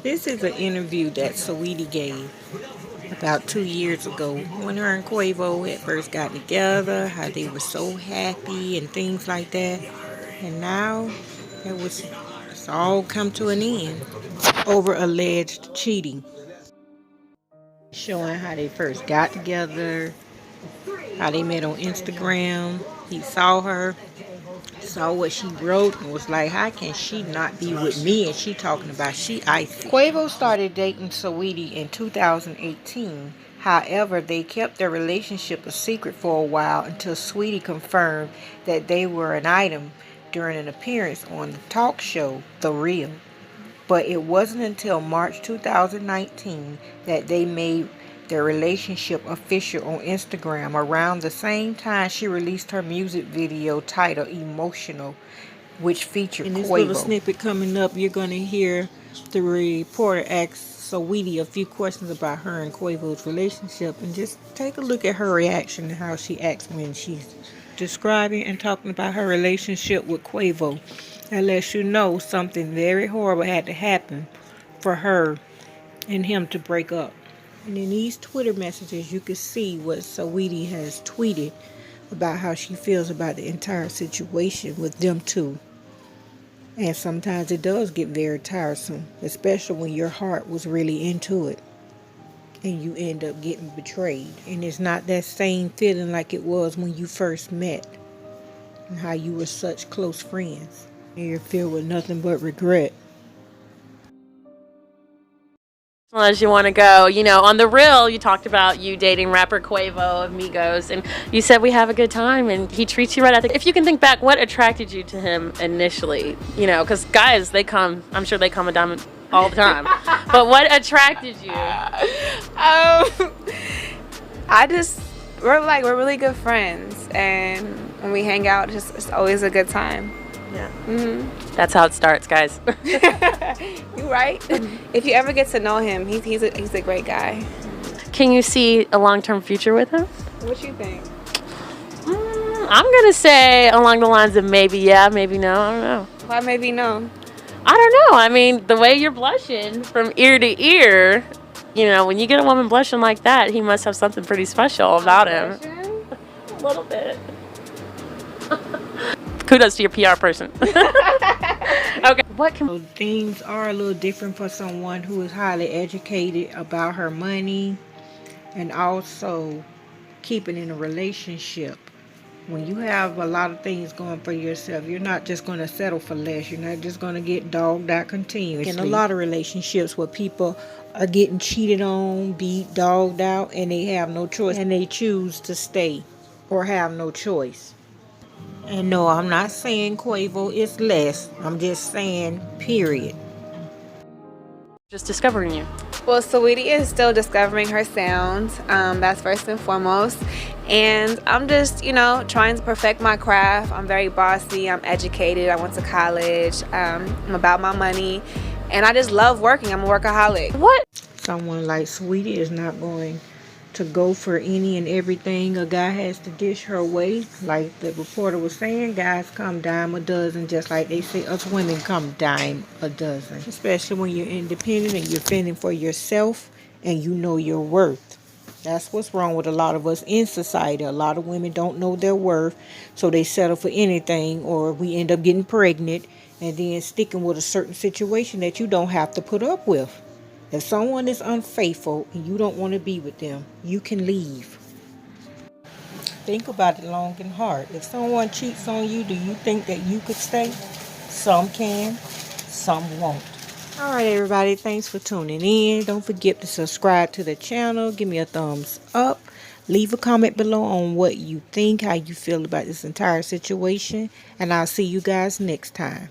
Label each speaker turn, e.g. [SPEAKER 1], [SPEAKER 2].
[SPEAKER 1] This is an interview that Saweetie gave about 2 years ago when her and Quavo had first got together, how they were so happy and things like that. And now it's all come to an end over alleged cheating. Showing how they first got together, how they met on Instagram. He saw her, saw what she wrote, and was like, how can she not be with me? And she talking about she icy. Quavo started dating Saweetie in 2018. However, they kept their relationship a secret for a while until Saweetie confirmed that they were an item during an appearance on the talk show The Real. But it wasn't until March 2019 that they made their relationship official on Instagram. Around the same time, she released her music video titled Emotional, which featured Quavo. In this little snippet coming up, you're going to hear the reporter ask Saweetie a few questions about her and Quavo's relationship, and just take a look at her reaction and how she acts when she's describing and talking about her relationship with Quavo. That lets you know something very horrible had to happen for her and him to break up. And in these Twitter messages, you can see what Saweetie has tweeted about how she feels about the entire situation with them two. And sometimes it does get very tiresome, especially when your heart was really into it and you end up getting betrayed. And it's not that same feeling like it was when you first met and how you were such close friends. And you're filled with nothing but regret.
[SPEAKER 2] As you want to go, on The Real, you talked about you dating rapper Quavo, Amigos, and you said we have a good time and he treats you right. I think if you can think back, what attracted you to him initially? Because guys, I'm sure they come a diamond all the time. But what attracted you?
[SPEAKER 3] We're really good friends, and when we hang out, it's always a good time.
[SPEAKER 2] Yeah. That's how it starts, guys.
[SPEAKER 3] You right? If you ever get to know him, he's a great guy.
[SPEAKER 2] Can you see a long-term future with him?
[SPEAKER 3] What you think?
[SPEAKER 2] I'm gonna say along the lines of maybe yeah, maybe no. I don't know.
[SPEAKER 3] Why maybe no?
[SPEAKER 2] I don't know. I mean, the way you're blushing from ear to ear, when you get a woman blushing like that, he must have something pretty special about him. A little bit. Kudos to your PR person. Okay.
[SPEAKER 1] Things are a little different for someone who is highly educated about her money and also keeping in a relationship. When you have a lot of things going for yourself, you're not just going to settle for less. You're not just going to get dogged out continuously. In a lot of relationships where people are getting cheated on, beat, dogged out, and they have no choice, and they choose to stay or have no choice. And no, I'm not saying Quavo is less. I'm just saying, period.
[SPEAKER 2] Just discovering you.
[SPEAKER 3] Well, Saweetie is still discovering her sound. That's first and foremost. And I'm just, trying to perfect my craft. I'm very bossy. I'm educated. I went to college. I'm about my money. And I just love working. I'm a workaholic.
[SPEAKER 2] What?
[SPEAKER 1] Someone like Saweetie is not going to go for any and everything a guy has to dish her way. Like the reporter was saying, guys come dime a dozen, just like they say us women come dime a dozen. Especially when you're independent and you're fending for yourself and you know your worth. That's what's wrong with a lot of us in society. A lot of women don't know their worth, so they settle for anything, or we end up getting pregnant and then sticking with a certain situation that you don't have to put up with. If someone is unfaithful and you don't want to be with them, you can leave. Think about it long and hard. If someone cheats on you, do you think that you could stay? Some can, some won't. All right, everybody. Thanks for tuning in. Don't forget to subscribe to the channel. Give me a thumbs up. Leave a comment below on what you think, how you feel about this entire situation. And I'll see you guys next time.